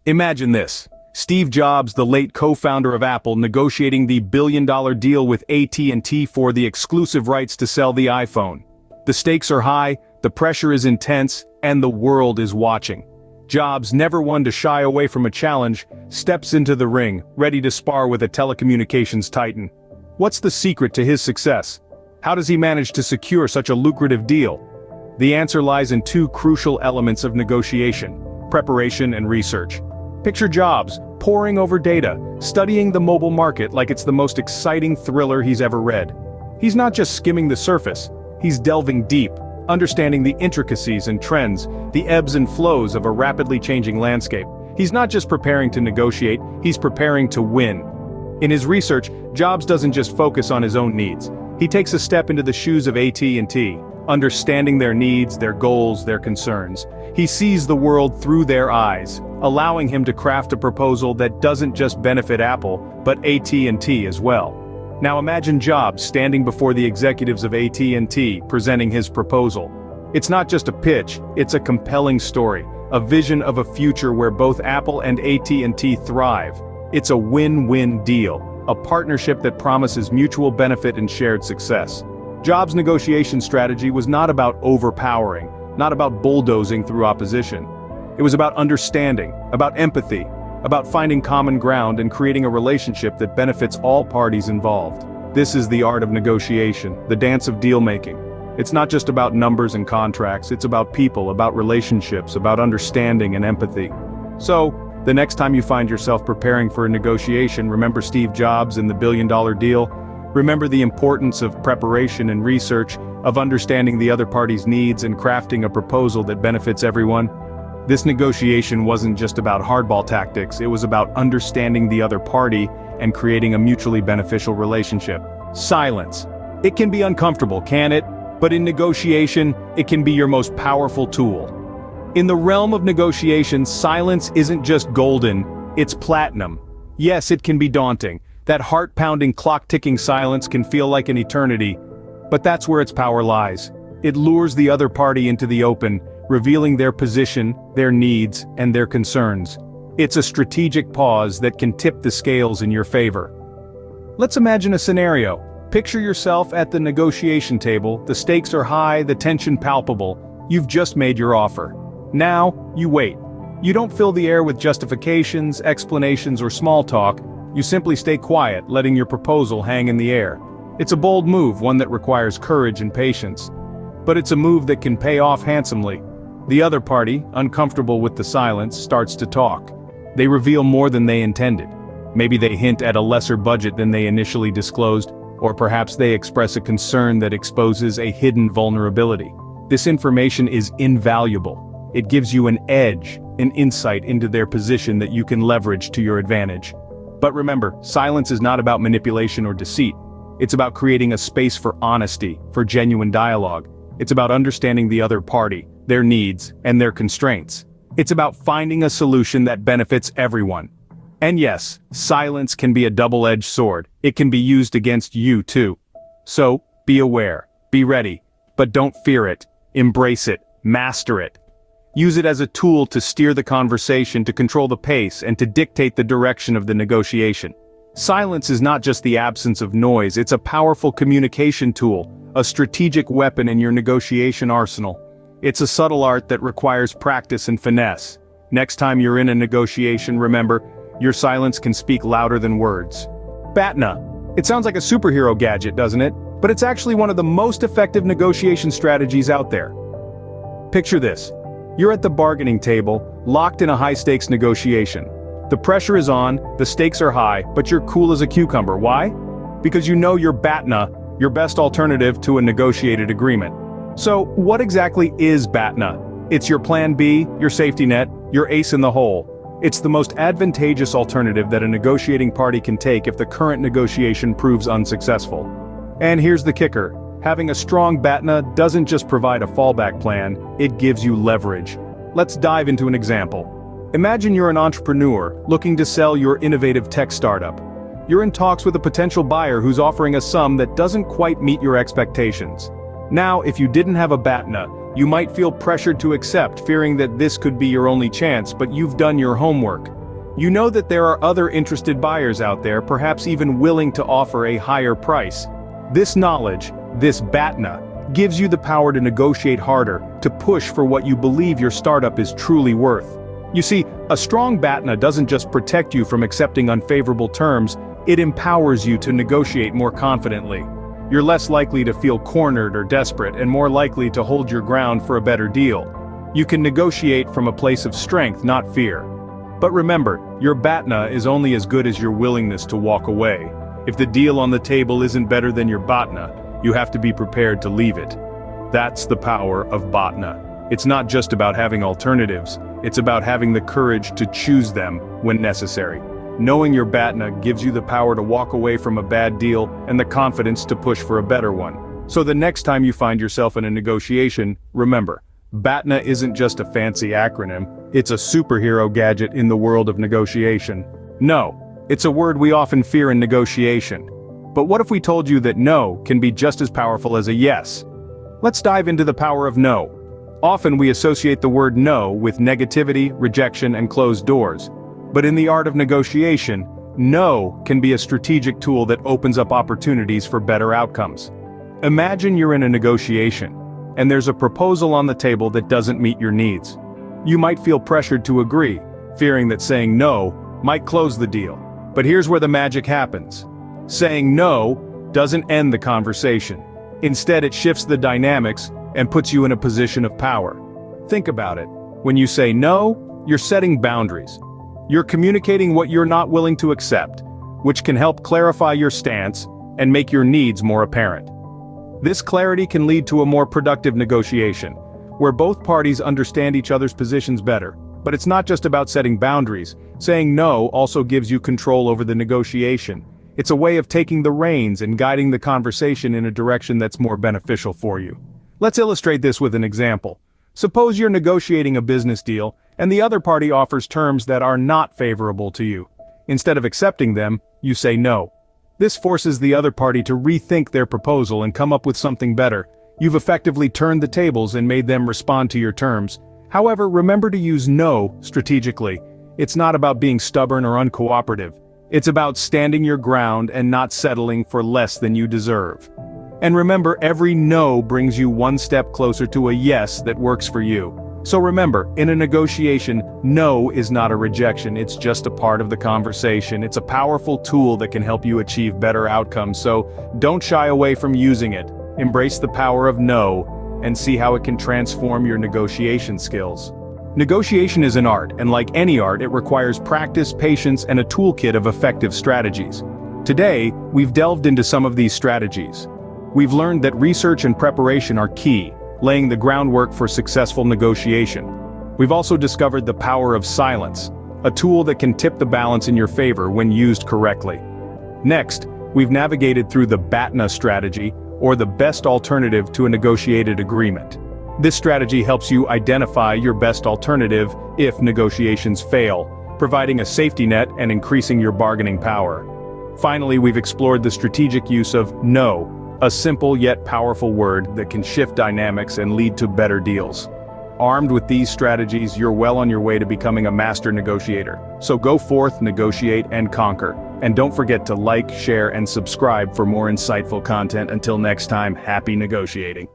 Imagine this. Steve Jobs, the late co-founder of Apple, negotiating the billion-dollar deal with AT&T for the exclusive rights to sell the iPhone. The stakes are high, the pressure is intense, and the world is watching. Jobs, never one to shy away from a challenge, steps into the ring, ready to spar with a telecommunications titan. What's the secret to his success? How does he manage to secure such a lucrative deal? The answer lies in two crucial elements of negotiation: preparation and research. Picture Jobs, poring over data, studying the mobile market like it's the most exciting thriller he's ever read. He's not just skimming the surface, he's delving deep, understanding the intricacies and trends, the ebbs and flows of a rapidly changing landscape. He's not just preparing to negotiate, he's preparing to win. In his research, Jobs doesn't just focus on his own needs. He takes a step into the shoes of AT&T, understanding their needs, their goals, their concerns. He sees the world through their eyes, allowing him to craft a proposal that doesn't just benefit Apple, but AT&T as well. Now imagine Jobs standing before the executives of AT&T presenting his proposal. It's not just a pitch, it's a compelling story, a vision of a future where both Apple and AT&T thrive. It's a win-win deal, a partnership that promises mutual benefit and shared success. Jobs' negotiation strategy was not about overpowering, not about bulldozing through opposition. It was about understanding, about empathy, about finding common ground and creating a relationship that benefits all parties involved. This is the art of negotiation, the dance of deal-making. It's not just about numbers and contracts, it's about people, about relationships, about understanding and empathy. So, the next time you find yourself preparing for a negotiation, remember Steve Jobs and the billion-dollar deal. Remember the importance of preparation and research, of understanding the other party's needs and crafting a proposal that benefits everyone. This negotiation wasn't just about hardball tactics, it was about understanding the other party and creating a mutually beneficial relationship. Silence. It can be uncomfortable, can it? But in negotiation, it can be your most powerful tool. In the realm of negotiation, silence isn't just golden, it's platinum. Yes, it can be daunting. That heart-pounding, clock-ticking silence can feel like an eternity. But that's where its power lies. It lures the other party into the open, revealing their position, their needs, and their concerns. It's a strategic pause that can tip the scales in your favor. Let's imagine a scenario. Picture yourself at the negotiation table, the stakes are high, the tension palpable. You've just made your offer. Now, you wait. You don't fill the air with justifications, explanations, or small talk. You simply stay quiet, letting your proposal hang in the air. It's a bold move, one that requires courage and patience. But it's a move that can pay off handsomely. The other party, uncomfortable with the silence, starts to talk. They reveal more than they intended. Maybe they hint at a lesser budget than they initially disclosed, or perhaps they express a concern that exposes a hidden vulnerability. This information is invaluable. It gives you an edge, an insight into their position that you can leverage to your advantage. But remember, silence is not about manipulation or deceit. It's about creating a space for honesty, for genuine dialogue. It's about understanding the other party, their needs, and their constraints. It's about finding a solution that benefits everyone. And yes, silence can be a double-edged sword. It can be used against you too. So, be aware, be ready, but don't fear it. Embrace it, master it. Use it as a tool to steer the conversation, to control the pace, and to dictate the direction of the negotiation. Silence is not just the absence of noise, it's a powerful communication tool, a strategic weapon in your negotiation arsenal. It's a subtle art that requires practice and finesse. Next time you're in a negotiation, remember, your silence can speak louder than words. BATNA. It sounds like a superhero gadget, doesn't it? But it's actually one of the most effective negotiation strategies out there. Picture this. You're at the bargaining table, locked in a high-stakes negotiation. The pressure is on, the stakes are high, but you're cool as a cucumber. Why? Because you know you're BATNA, your best alternative to a negotiated agreement. So, what exactly is BATNA? It's your plan B, your safety net, your ace in the hole. It's the most advantageous alternative that a negotiating party can take if the current negotiation proves unsuccessful. And here's the kicker. Having a strong BATNA doesn't just provide a fallback plan, it gives you leverage. Let's dive into an example. Imagine you're an entrepreneur looking to sell your innovative tech startup. You're in talks with a potential buyer who's offering a sum that doesn't quite meet your expectations. Now, if you didn't have a BATNA, you might feel pressured to accept, fearing that this could be your only chance, but you've done your homework. You know that there are other interested buyers out there, perhaps even willing to offer a higher price. This knowledge, this BATNA, gives you the power to negotiate harder, to push for what you believe your startup is truly worth. You see, a strong BATNA doesn't just protect you from accepting unfavorable terms, it empowers you to negotiate more confidently. You're less likely to feel cornered or desperate and more likely to hold your ground for a better deal. You can negotiate from a place of strength, not fear. But remember, your BATNA is only as good as your willingness to walk away. If the deal on the table isn't better than your BATNA, you have to be prepared to leave it. That's the power of BATNA. It's not just about having alternatives, it's about having the courage to choose them when necessary. Knowing your BATNA gives you the power to walk away from a bad deal and the confidence to push for a better one. So the next time you find yourself in a negotiation, remember, BATNA isn't just a fancy acronym, it's a superhero gadget in the world of negotiation. No, it's a word we often fear in negotiation. But what if we told you that no can be just as powerful as a yes? Let's dive into the power of no. Often we associate the word no with negativity, rejection, and closed doors. But in the art of negotiation, no can be a strategic tool that opens up opportunities for better outcomes. Imagine you're in a negotiation, and there's a proposal on the table that doesn't meet your needs. You might feel pressured to agree, fearing that saying no might close the deal. But here's where the magic happens. Saying no doesn't end the conversation. Instead, it shifts the dynamics and puts you in a position of power. Think about it. When you say no, you're setting boundaries. You're communicating what you're not willing to accept, which can help clarify your stance and make your needs more apparent. This clarity can lead to a more productive negotiation, where both parties understand each other's positions better. But it's not just about setting boundaries. Saying no also gives you control over the negotiation. It's a way of taking the reins and guiding the conversation in a direction that's more beneficial for you. Let's illustrate this with an example. Suppose you're negotiating a business deal, and the other party offers terms that are not favorable to you. Instead of accepting them, you say no. This forces the other party to rethink their proposal and come up with something better. You've effectively turned the tables and made them respond to your terms. However, remember to use no strategically. It's not about being stubborn or uncooperative. It's about standing your ground and not settling for less than you deserve. And remember, every no brings you one step closer to a yes that works for you. So remember, in a negotiation, no is not a rejection, it's just a part of the conversation. It's a powerful tool that can help you achieve better outcomes, so don't shy away from using it. Embrace the power of no, and see how it can transform your negotiation skills. Negotiation is an art, and like any art, it requires practice, patience, and a toolkit of effective strategies. Today, we've delved into some of these strategies. We've learned that research and preparation are key, laying the groundwork for successful negotiation. We've also discovered the power of silence, a tool that can tip the balance in your favor when used correctly. Next, we've navigated through the BATNA strategy, or the best alternative to a negotiated agreement. This strategy helps you identify your best alternative if negotiations fail, providing a safety net and increasing your bargaining power. Finally, we've explored the strategic use of no, a simple yet powerful word that can shift dynamics and lead to better deals. Armed with these strategies, you're well on your way to becoming a master negotiator. So go forth, negotiate, and conquer. And don't forget to like, share, and subscribe for more insightful content. Until next time, happy negotiating.